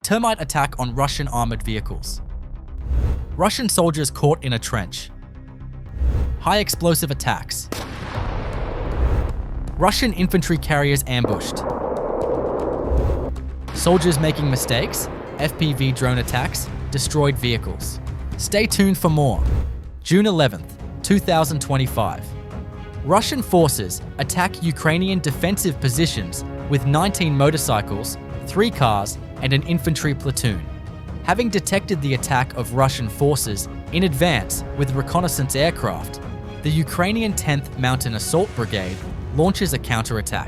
Termite attack on Russian armored vehicles. Russian soldiers caught in a trench. High explosive attacks. Russian infantry carriers ambushed. Soldiers making mistakes, FPV drone attacks, destroyed vehicles. Stay tuned for more. June 11th, 2025. Russian forces attack Ukrainian defensive positions with 19 motorcycles, 3 cars, and an infantry platoon. Having detected the attack of Russian forces in advance with reconnaissance aircraft, the Ukrainian 10th Mountain Assault Brigade launches a counterattack.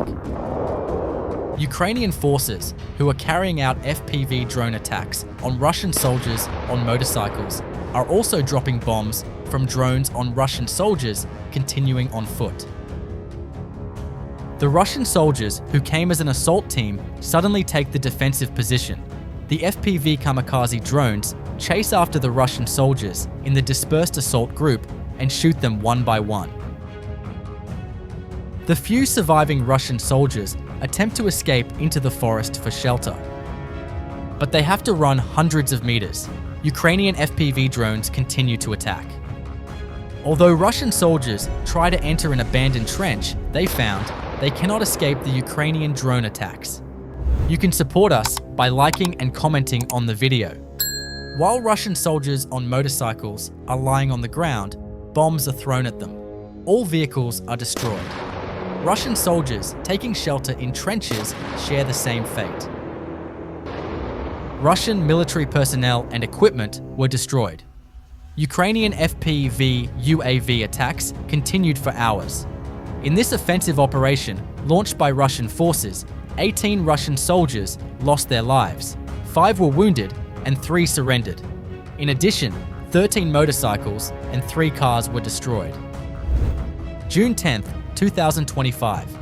Ukrainian forces, who are carrying out FPV drone attacks on Russian soldiers on motorcycles, are also dropping bombs from drones on Russian soldiers continuing on foot. The Russian soldiers who came as an assault team suddenly take the defensive position. The FPV kamikaze drones chase after the Russian soldiers in the dispersed assault group and shoot them one by one. The few surviving Russian soldiers attempt to escape into the forest for shelter. But they have to run hundreds of meters. Ukrainian FPV drones continue to attack. Although Russian soldiers try to enter an abandoned trench they found, they cannot escape the Ukrainian drone attacks. You can support us by liking and commenting on the video. While Russian soldiers on motorcycles are lying on the ground, bombs are thrown at them. All vehicles are destroyed. Russian soldiers taking shelter in trenches share the same fate. Russian military personnel and equipment were destroyed. Ukrainian FPV UAV attacks continued for hours. In this offensive operation, launched by Russian forces, 18 Russian soldiers lost their lives, 5 were wounded, and 3 surrendered. In addition, 13 motorcycles and 3 cars were destroyed. June 10th, 2025.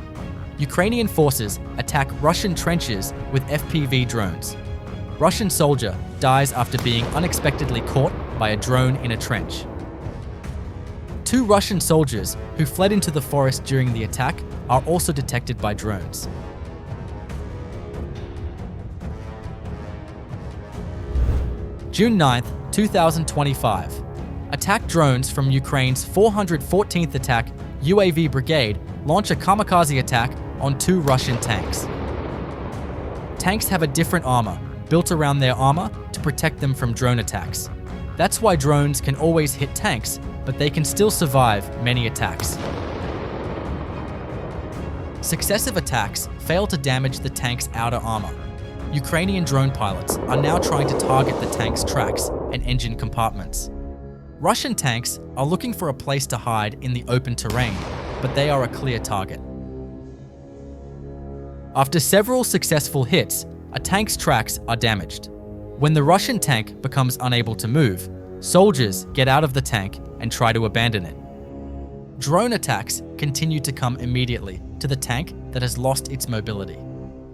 Ukrainian forces attack Russian trenches with FPV drones. Russian soldier dies after being unexpectedly caught by a drone in a trench. 2 Russian soldiers who fled into the forest during the attack are also detected by drones. June 9th, 2025. Attack drones from Ukraine's 414th Attack UAV Brigade launch a kamikaze attack on 2 Russian tanks. Tanks have a different armor built around their armor to protect them from drone attacks. That's why drones can always hit tanks, but they can still survive many attacks. Successive attacks fail to damage the tank's outer armor. Ukrainian drone pilots are now trying to target the tank's tracks and engine compartments. Russian tanks are looking for a place to hide in the open terrain, but they are a clear target. After several successful hits, a tank's tracks are damaged. When the Russian tank becomes unable to move, soldiers get out of the tank and try to abandon it. Drone attacks continue to come immediately to the tank that has lost its mobility.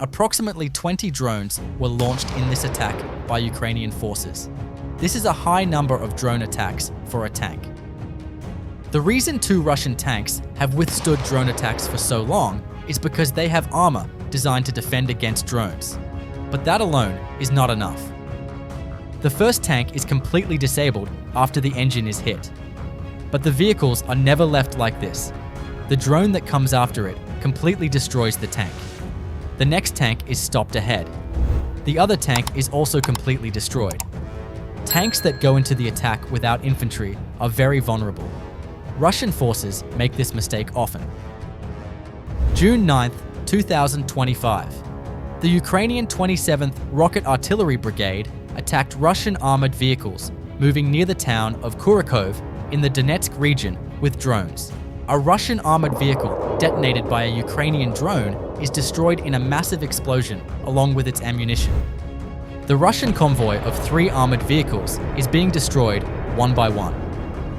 Approximately 20 drones were launched in this attack by Ukrainian forces. This is a high number of drone attacks for a tank. The reason 2 Russian tanks have withstood drone attacks for so long is because they have armor designed to defend against drones. But that alone is not enough. The first tank is completely disabled after the engine is hit. But the vehicles are never left like this. The drone that comes after it completely destroys the tank. The next tank is stopped ahead. The other tank is also completely destroyed. Tanks that go into the attack without infantry are very vulnerable. Russian forces make this mistake often. June 9th, 2025. The Ukrainian 27th Rocket Artillery Brigade attacked Russian armored vehicles moving near the town of Kurakov in the Donetsk region with drones. A Russian armored vehicle detonated by a Ukrainian drone is destroyed in a massive explosion along with its ammunition. The Russian convoy of 3 armored vehicles is being destroyed one by one.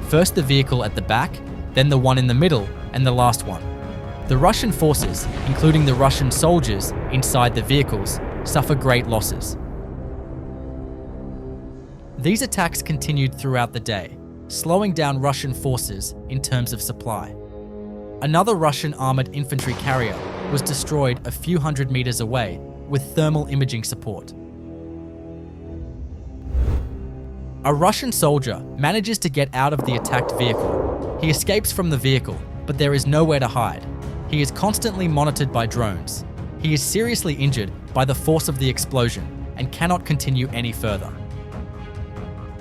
First the vehicle at the back, then the one in the middle, and the last one. The Russian forces, including the Russian soldiers inside the vehicles, suffer great losses. These attacks continued throughout the day, slowing down Russian forces in terms of supply. Another Russian armored infantry carrier was destroyed a few hundred meters away with thermal imaging support. A Russian soldier manages to get out of the attacked vehicle. He escapes from the vehicle, but there is nowhere to hide. He is constantly monitored by drones. He is seriously injured by the force of the explosion and cannot continue any further.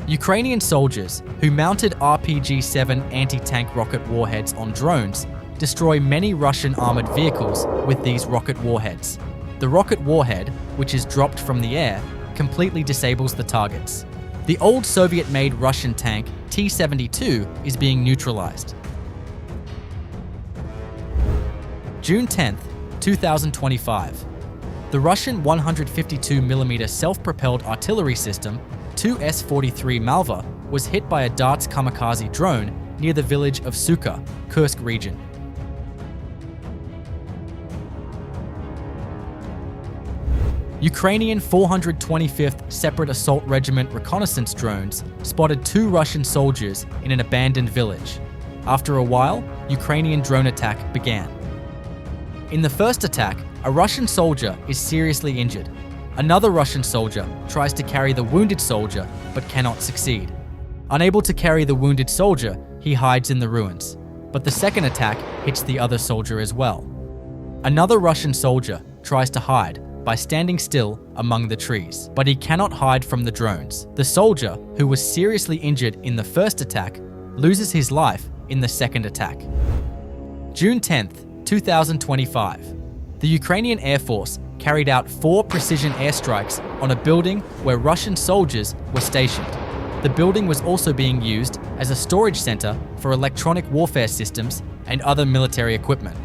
Ukrainian soldiers who mounted RPG-7 anti-tank rocket warheads on drones destroy many Russian armored vehicles with these rocket warheads. The rocket warhead, which is dropped from the air, completely disables the targets. The old Soviet-made Russian tank T-72 is being neutralized. June 10th, 2025. The Russian 152mm self-propelled artillery system 2S-43 Malva was hit by a Darts kamikaze drone near the village of Suka, Kursk region. Ukrainian 425th Separate Assault Regiment reconnaissance drones spotted 2 Russian soldiers in an abandoned village. After a while, Ukrainian drone attack began. In the first attack, a Russian soldier is seriously injured. Another Russian soldier tries to carry the wounded soldier but cannot succeed. Unable to carry the wounded soldier, he hides in the ruins. But the second attack hits the other soldier as well. Another Russian soldier tries to hide by standing still among the trees, but he cannot hide from the drones. The soldier, who was seriously injured in the first attack, loses his life in the second attack. June 10th, 2025. The Ukrainian Air Force carried out 4 precision airstrikes on a building where Russian soldiers were stationed. The building was also being used as a storage center for electronic warfare systems and other military equipment.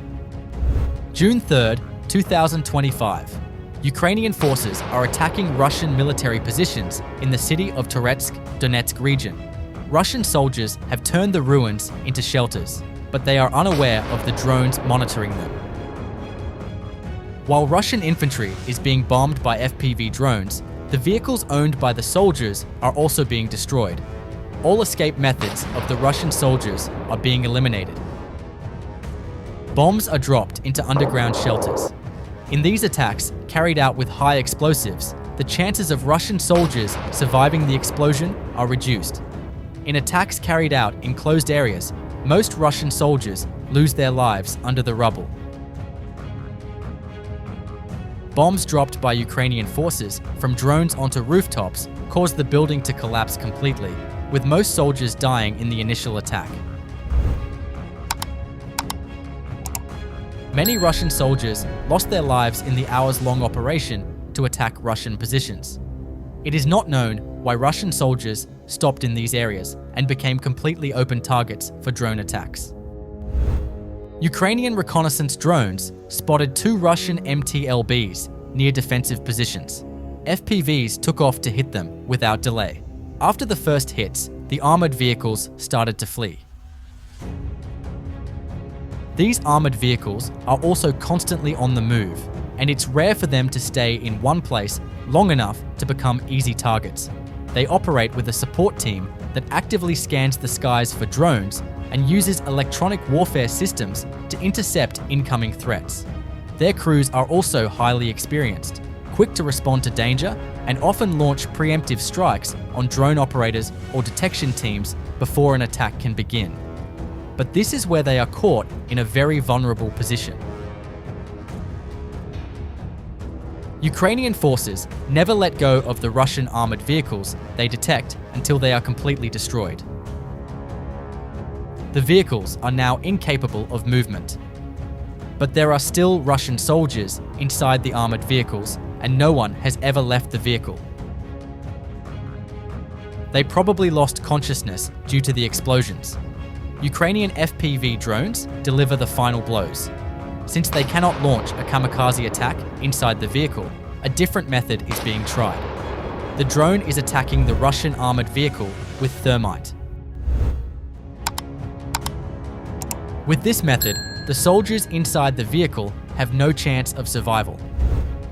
June 3rd, 2025. Ukrainian forces are attacking Russian military positions in the city of Toretsk, Donetsk region. Russian soldiers have turned the ruins into shelters, but they are unaware of the drones monitoring them. While Russian infantry is being bombed by FPV drones, the vehicles owned by the soldiers are also being destroyed. All escape methods of the Russian soldiers are being eliminated. Bombs are dropped into underground shelters. In these attacks, carried out with high explosives, the chances of Russian soldiers surviving the explosion are reduced. In attacks carried out in closed areas, most Russian soldiers lose their lives under the rubble. Bombs dropped by Ukrainian forces from drones onto rooftops caused the building to collapse completely, with most soldiers dying in the initial attack. Many Russian soldiers lost their lives in the hours-long operation to attack Russian positions. It is not known why Russian soldiers stopped in these areas and became completely open targets for drone attacks. Ukrainian reconnaissance drones spotted 2 Russian MTLBs near defensive positions. FPVs took off to hit them without delay. After the first hits, the armored vehicles started to flee. These armored vehicles are also constantly on the move, and it's rare for them to stay in one place long enough to become easy targets. They operate with a support team that actively scans the skies for drones and uses electronic warfare systems to intercept incoming threats. Their crews are also highly experienced, quick to respond to danger, and often launch preemptive strikes on drone operators or detection teams before an attack can begin. But this is where they are caught in a very vulnerable position. Ukrainian forces never let go of the Russian armored vehicles they detect until they are completely destroyed. The vehicles are now incapable of movement. But there are still Russian soldiers inside the armored vehicles, and no one has ever left the vehicle. They probably lost consciousness due to the explosions. Ukrainian FPV drones deliver the final blows. Since they cannot launch a kamikaze attack inside the vehicle, a different method is being tried. The drone is attacking the Russian armored vehicle with thermite. With this method, the soldiers inside the vehicle have no chance of survival.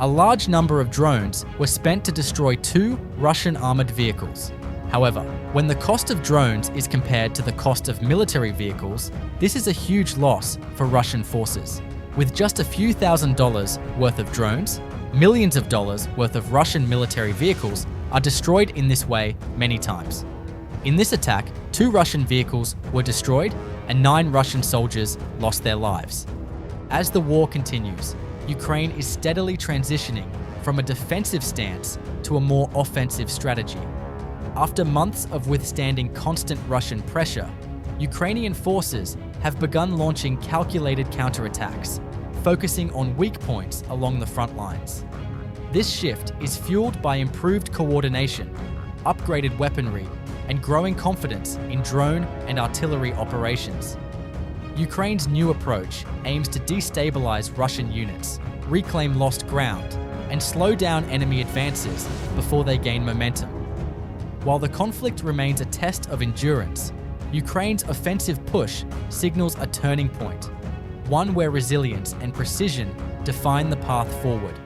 A large number of drones were spent to destroy 2 Russian armored vehicles. However, when the cost of drones is compared to the cost of military vehicles, this is a huge loss for Russian forces. With just a few $1,000s worth of drones, millions of dollars worth of Russian military vehicles are destroyed in this way many times. In this attack, 2 Russian vehicles were destroyed and 9 Russian soldiers lost their lives. As the war continues, Ukraine is steadily transitioning from a defensive stance to a more offensive strategy. After months of withstanding constant Russian pressure, Ukrainian forces have begun launching calculated counterattacks, focusing on weak points along the front lines. This shift is fueled by improved coordination, upgraded weaponry, and growing confidence in drone and artillery operations. Ukraine's new approach aims to destabilize Russian units, reclaim lost ground, and slow down enemy advances before they gain momentum. While the conflict remains a test of endurance, Ukraine's offensive push signals a turning point, one where resilience and precision define the path forward.